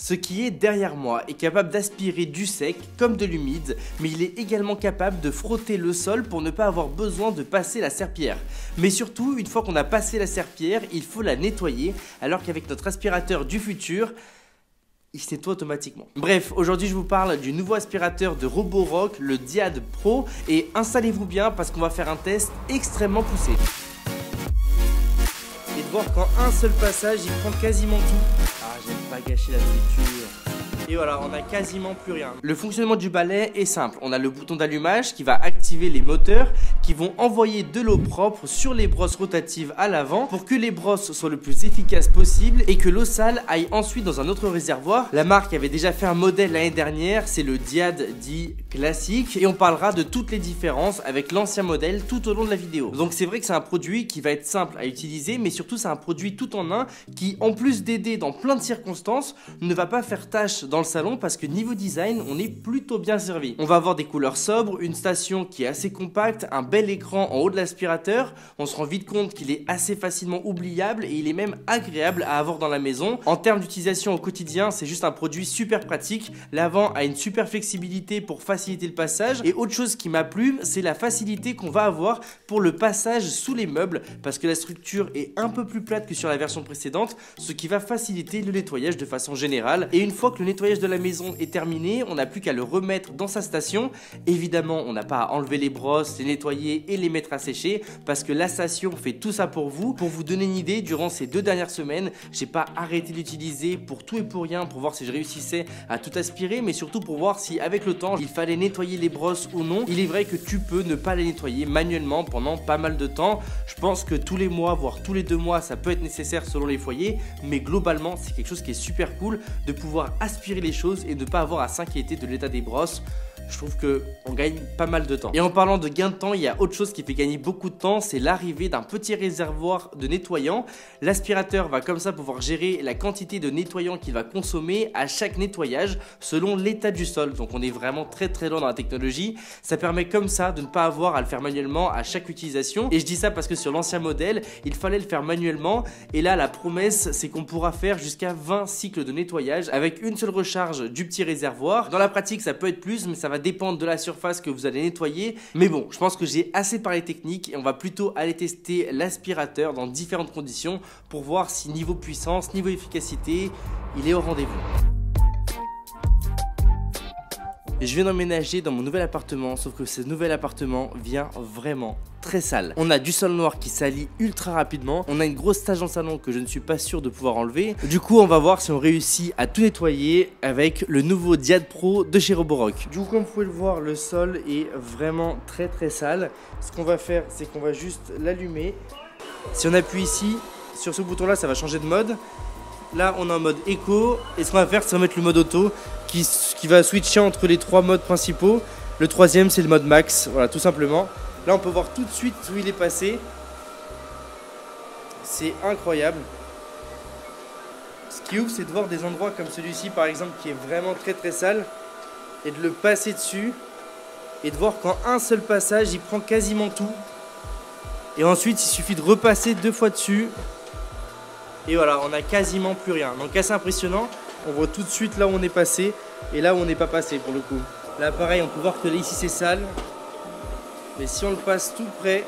Ce qui est derrière moi est capable d'aspirer du sec comme de l'humide, mais il est également capable de frotter le sol pour ne pas avoir besoin de passer la serpillière. Mais surtout, une fois qu'on a passé la serpillière, il faut la nettoyer, alors qu'avec notre aspirateur du futur, il se nettoie automatiquement. Bref, aujourd'hui je vous parle du nouveau aspirateur de Roborock, le Diad Pro, et installez-vous bien parce qu'on va faire un test extrêmement poussé. Et de voir qu'en un seul passage, il prend quasiment tout. Ah, j'aime pas gâcher la nourriture. Et voilà, on n'a quasiment plus rien. Le fonctionnement du balai est simple. On a le bouton d'allumage qui va activer les moteurs qui vont envoyer de l'eau propre sur les brosses rotatives à l'avant pour que les brosses soient le plus efficaces possible et que l'eau sale aille ensuite dans un autre réservoir. La marque avait déjà fait un modèle l'année dernière, c'est le Diad dit classique, et on parlera de toutes les différences avec l'ancien modèle tout au long de la vidéo. Donc c'est vrai que c'est un produit qui va être simple à utiliser, mais surtout c'est un produit tout en un qui, en plus d'aider dans plein de circonstances, ne va pas faire tâche dans le salon parce que niveau design on est plutôt bien servi. On va avoir des couleurs sobres, une station qui est assez compacte, un bel écran en haut de l'aspirateur. On se rend vite compte qu'il est assez facilement oubliable et il est même agréable à avoir dans la maison. En termes d'utilisation au quotidien, c'est juste un produit super pratique. L'avant a une super flexibilité pour faciliter le passage, et autre chose qui m'a plu, c'est la facilité qu'on va avoir pour le passage sous les meubles parce que la structure est un peu plus plate que sur la version précédente, ce qui va faciliter le nettoyage de façon générale. Et une fois que le nettoyage de la maison est terminé, on n'a plus qu'à le remettre dans sa station. Évidemment, on n'a pas à enlever les brosses, les nettoyer et les mettre à sécher parce que la station fait tout ça pour vous. Pour vous donner une idée, durant ces 2 dernières semaines, j'ai pas arrêté d'utiliser pour tout et pour rien pour voir si je réussissais à tout aspirer, mais surtout pour voir si avec le temps il fallait nettoyer les brosses ou non. Il est vrai que tu peux ne pas les nettoyer manuellement pendant pas mal de temps. Je pense que tous les mois, voire tous les 2 mois, ça peut être nécessaire selon les foyers, mais globalement c'est quelque chose qui est super cool de pouvoir aspirer les choses et ne pas avoir à s'inquiéter de l'état des brosses. Je trouve qu'on gagne pas mal de temps. Et en parlant de gain de temps, il y a autre chose qui fait gagner beaucoup de temps, c'est l'arrivée d'un petit réservoir de nettoyant. L'aspirateur va comme ça pouvoir gérer la quantité de nettoyant qu'il va consommer à chaque nettoyage selon l'état du sol. Donc on est vraiment très loin dans la technologie. Ça permet comme ça de ne pas avoir à le faire manuellement à chaque utilisation. Et je dis ça parce que sur l'ancien modèle, il fallait le faire manuellement. Et là, la promesse, c'est qu'on pourra faire jusqu'à 20 cycles de nettoyage avec une seule recharge du petit réservoir. Dans la pratique, ça peut être plus, mais ça va dépendre de la surface que vous allez nettoyer. Mais bon, je pense que j'ai assez parlé technique et on va plutôt aller tester l'aspirateur dans différentes conditions pour voir si niveau puissance, niveau efficacité, il est au rendez-vous. Je viens d'emménager dans mon nouvel appartement, sauf que ce nouvel appartement vient vraiment très sale. On a du sol noir qui salit ultra rapidement, on a une grosse tache dans le salon que je ne suis pas sûr de pouvoir enlever. Du coup on va voir si on réussit à tout nettoyer avec le nouveau Diad Pro de chez Roborock. Du coup comme vous pouvez le voir, le sol est vraiment très sale. Ce qu'on va faire, c'est qu'on va juste l'allumer. Si on appuie ici, sur ce bouton là, ça va changer de mode. Là on est en mode éco, et ce qu'on va faire, c'est remettre le mode auto qui va switcher entre les 3 modes principaux. Le troisième c'est le mode max, voilà, tout simplement. Là on peut voir tout de suite où il est passé. C'est incroyable. Ce qui est ouf, c'est de voir des endroits comme celui-ci par exemple qui est vraiment très sale et de le passer dessus et de voir qu'en un seul passage il prend quasiment tout. Et ensuite il suffit de repasser 2 fois dessus. Et voilà, on n'a quasiment plus rien. Donc assez impressionnant. On voit tout de suite là où on est passé et là où on n'est pas passé pour le coup. Là pareil, on peut voir que là ici c'est sale. Mais si on le passe tout près,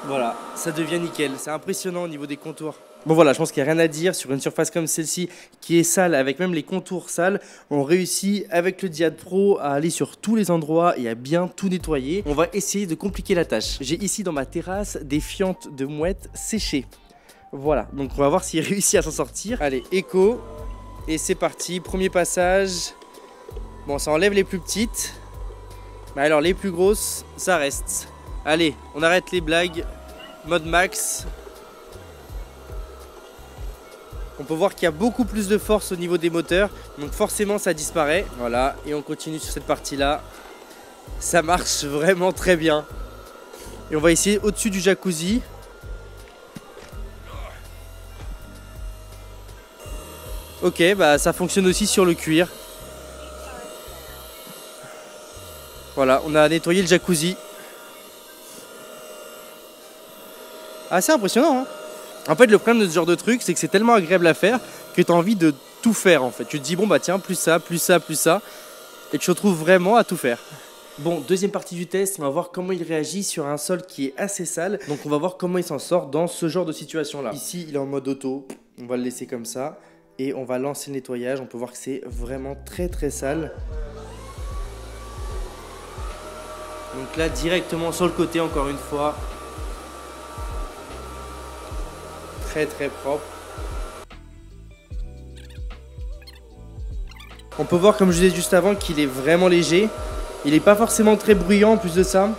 voilà, ça devient nickel. C'est impressionnant au niveau des contours. Bon voilà, je pense qu'il n'y a rien à dire sur une surface comme celle-ci qui est sale, avec même les contours sales. On réussit avec le Diad Pro à aller sur tous les endroits et à bien tout nettoyer. On va essayer de compliquer la tâche. J'ai ici dans ma terrasse des fientes de mouettes séchées. Voilà, donc on va voir s'il réussit à s'en sortir. Allez, écho. Et c'est parti, premier passage. Bon, ça enlève les plus petites. Mais alors les plus grosses, ça reste. Allez, on arrête les blagues. Mode max. On peut voir qu'il y a beaucoup plus de force au niveau des moteurs. Donc forcément ça disparaît. Voilà, et on continue sur cette partie-là. Ça marche vraiment très bien. Et on va essayer au-dessus du jacuzzi. Ok, bah ça fonctionne aussi sur le cuir. Voilà, on a nettoyé le jacuzzi. Assez impressionnant, hein. En fait, le problème de ce genre de truc, c'est que c'est tellement agréable à faire que tu as envie de tout faire en fait. Tu te dis bon bah tiens, plus ça, plus ça, plus ça. Et tu te retrouves vraiment à tout faire. Bon, deuxième partie du test, on va voir comment il réagit sur un sol qui est assez sale. Donc on va voir comment il s'en sort dans ce genre de situation là. Ici il est en mode auto, on va le laisser comme ça. Et on va lancer le nettoyage, on peut voir que c'est vraiment très très sale. Donc là directement sur le côté encore une fois. Très très propre. On peut voir comme je disais juste avant qu'il est vraiment léger. Il n'est pas forcément très bruyant en plus de ça.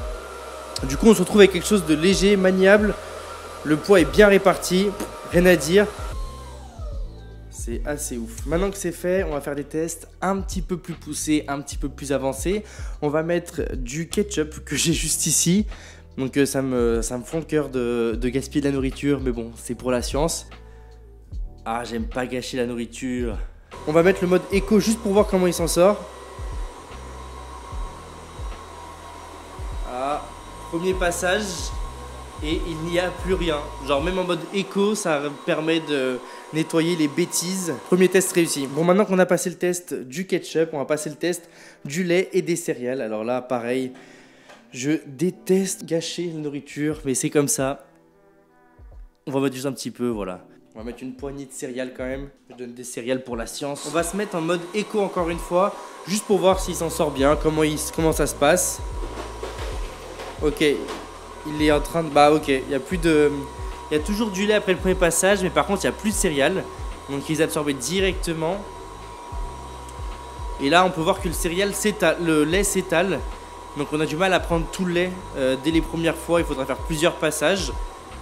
Du coup on se retrouve avec quelque chose de léger, maniable. Le poids est bien réparti, rien à dire. C'est assez ouf. Maintenant que c'est fait, on va faire des tests un petit peu plus poussés, un petit peu plus avancés. On va mettre du ketchup que j'ai juste ici. Donc ça me fend le cœur de gaspiller de la nourriture, mais bon, c'est pour la science. Ah, j'aime pas gâcher la nourriture. On va mettre le mode éco juste pour voir comment il s'en sort. Ah, premier passage. Et il n'y a plus rien. Genre même en mode éco, ça permet de nettoyer les bêtises. Premier test réussi. Bon, maintenant qu'on a passé le test du ketchup, on va passer le test du lait et des céréales. Alors là, pareil, je déteste gâcher la nourriture, mais c'est comme ça. On va mettre juste un petit peu, voilà. On va mettre une poignée de céréales quand même. Je donne des céréales pour la science. On va se mettre en mode éco encore une fois, juste pour voir s'il s'en sort bien, comment ça se passe. Ok. Il est en train de... Bah ok, il y a plus de... Il y a toujours du lait après le premier passage, mais par contre il n'y a plus de céréales. Donc ils absorbent directement. Et là on peut voir que le lait s'étale. Donc on a du mal à prendre tout le lait dès les premières fois, il faudra faire plusieurs passages.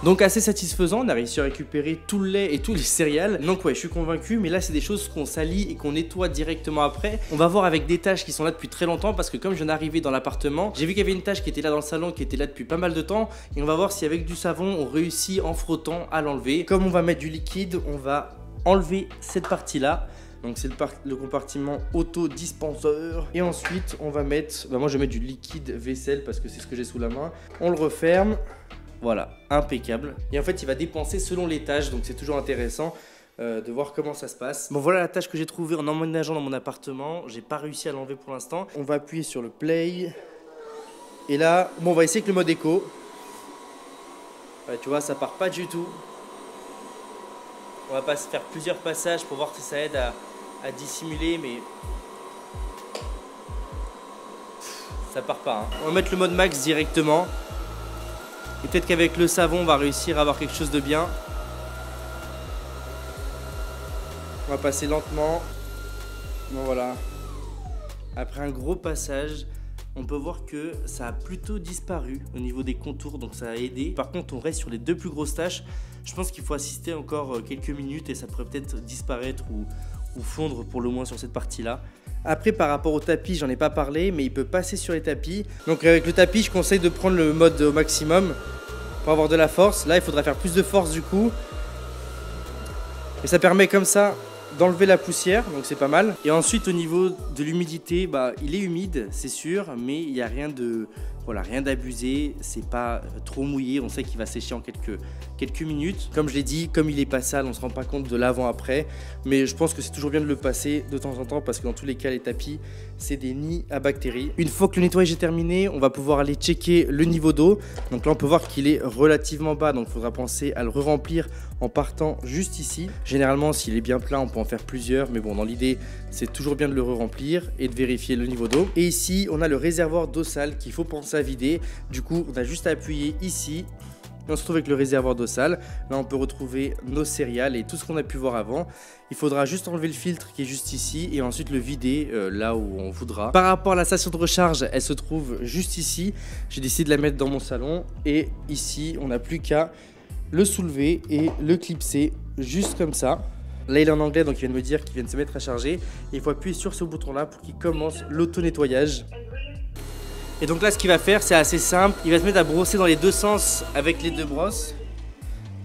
Donc assez satisfaisant, on a réussi à récupérer tout le lait et tous les céréales. Donc ouais, je suis convaincu, mais là c'est des choses qu'on salit et qu'on nettoie directement après. On va voir avec des tâches qui sont là depuis très longtemps, parce que comme je viens d'arriver dans l'appartement, j'ai vu qu'il y avait une tâche qui était là dans le salon, qui était là depuis pas mal de temps. Et on va voir si avec du savon, on réussit en frottant à l'enlever. Comme on va mettre du liquide, on va enlever cette partie-là. Donc c'est le compartiment auto-dispenseur. Et ensuite on va mettre, moi je vais mettre du liquide vaisselle parce que c'est ce que j'ai sous la main. On le referme. Voilà, impeccable. Et en fait, il va dépenser selon les tâches, donc c'est toujours intéressant de voir comment ça se passe. Bon, voilà la tâche que j'ai trouvée en emménageant dans mon appartement. J'ai pas réussi à l'enlever pour l'instant. On va appuyer sur le play. Et là, bon, on va essayer avec le mode éco. Ouais, tu vois, ça part pas du tout. On va pas faire plusieurs passages pour voir si ça aide à dissimuler, mais ça part pas. Hein. On va mettre le mode max directement. Et peut-être qu'avec le savon, on va réussir à avoir quelque chose de bien. On va passer lentement. Bon, voilà. Après un gros passage, on peut voir que ça a plutôt disparu au niveau des contours, donc ça a aidé. Par contre, on reste sur les deux plus grosses tâches. Je pense qu'il faut assister encore quelques minutes et ça pourrait peut-être disparaître ou fondre pour le moins sur cette partie-là. Après, par rapport au tapis, j'en ai pas parlé, mais il peut passer sur les tapis. Donc avec le tapis, je conseille de prendre le mode au maximum pour avoir de la force. Là, il faudra faire plus de force du coup. Et ça permet comme ça d'enlever la poussière, donc c'est pas mal. Et ensuite, au niveau de l'humidité, il est humide, c'est sûr, mais il n'y a rien de... Voilà, rien d'abusé, c'est pas trop mouillé, on sait qu'il va sécher en quelques minutes. Comme je l'ai dit, comme il est pas sale, on se rend pas compte de l'avant-après. Mais je pense que c'est toujours bien de le passer de temps en temps parce que dans tous les cas, les tapis, c'est des nids à bactéries. Une fois que le nettoyage est terminé, on va pouvoir aller checker le niveau d'eau. Donc là, on peut voir qu'il est relativement bas, donc il faudra penser à le re-remplir en partant juste ici. Généralement, s'il est bien plein, on peut en faire plusieurs, mais bon, dans l'idée, c'est toujours bien de le re-remplir et de vérifier le niveau d'eau. Et ici, on a le réservoir d'eau sale qu'il faut penser à vider. Du coup, on a juste à appuyer ici et on se retrouve avec le réservoir d'eau sale. Là, on peut retrouver nos céréales et tout ce qu'on a pu voir avant. Il faudra juste enlever le filtre qui est juste ici et ensuite le vider là où on voudra. Par rapport à la station de recharge, elle se trouve juste ici. J'ai décidé de la mettre dans mon salon et ici, on n'a plus qu'à le soulever et le clipser juste comme ça. Là, il est en anglais, donc il vient de me dire qu'il vient de se mettre à charger. Et il faut appuyer sur ce bouton-là pour qu'il commence l'auto-nettoyage. Et donc là, ce qu'il va faire, c'est assez simple. Il va se mettre à brosser dans les deux sens avec les deux brosses.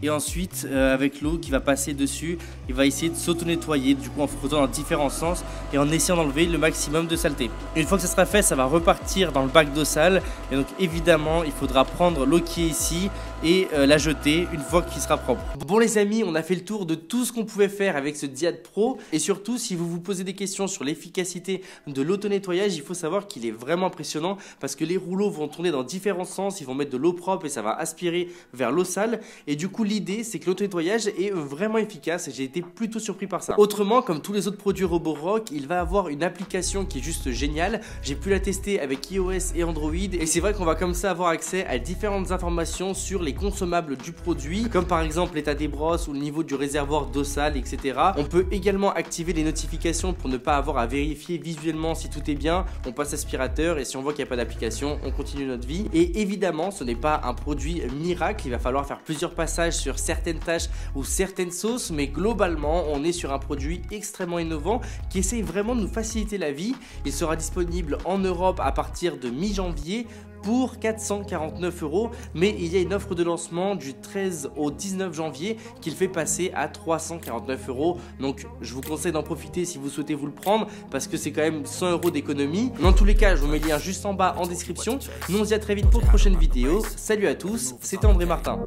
Et ensuite, avec l'eau qui va passer dessus, il va essayer de s'auto-nettoyer, du coup en frottant dans différents sens et en essayant d'enlever le maximum de saleté. Une fois que ça sera fait, ça va repartir dans le bac d'eau sale. Et donc évidemment, il faudra prendre l'eau qui est ici et la jeter une fois qu'il sera propre. Bon les amis, on a fait le tour de tout ce qu'on pouvait faire avec ce Diad Pro et surtout si vous vous posez des questions sur l'efficacité de l'auto-nettoyage, il faut savoir qu'il est vraiment impressionnant parce que les rouleaux vont tourner dans différents sens, ils vont mettre de l'eau propre et ça va aspirer vers l'eau sale et du coup l'idée c'est que l'auto-nettoyage est vraiment efficace et j'ai été plutôt surpris par ça. Autrement, comme tous les autres produits Roborock, il va avoir une application qui est juste géniale. J'ai pu la tester avec iOS et Android et c'est vrai qu'on va comme ça avoir accès à différentes informations sur les consommables du produit, comme par exemple l'état des brosses ou le niveau du réservoir d'eau sale, etc. On peut également activer les notifications pour ne pas avoir à vérifier visuellement si tout est bien. On passe aspirateur et si on voit qu'il n'y a pas d'application, on continue notre vie. Et évidemment, ce n'est pas un produit miracle, il va falloir faire plusieurs passages sur certaines tâches ou certaines sauces, mais globalement, on est sur un produit extrêmement innovant qui essaye vraiment de nous faciliter la vie. Il sera disponible en Europe à partir de mi-janvier pour 449 €, mais il y a une offre de lancement du 13 au 19 janvier qui le fait passer à 349 €. Donc je vous conseille d'en profiter si vous souhaitez vous le prendre parce que c'est quand même 100 € d'économie. Dans tous les cas, je vous mets le lien juste en bas en description. Nous on se dit à très vite pour de prochaines vidéos. Salut à tous, c'était André Martin.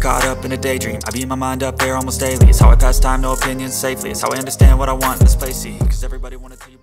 Caught up in a daydream, I beat my mind up there almost daily. It's how I pass time, no opinions safely. It's how I understand what I want in this place, see, 'cause everybody wanna tell you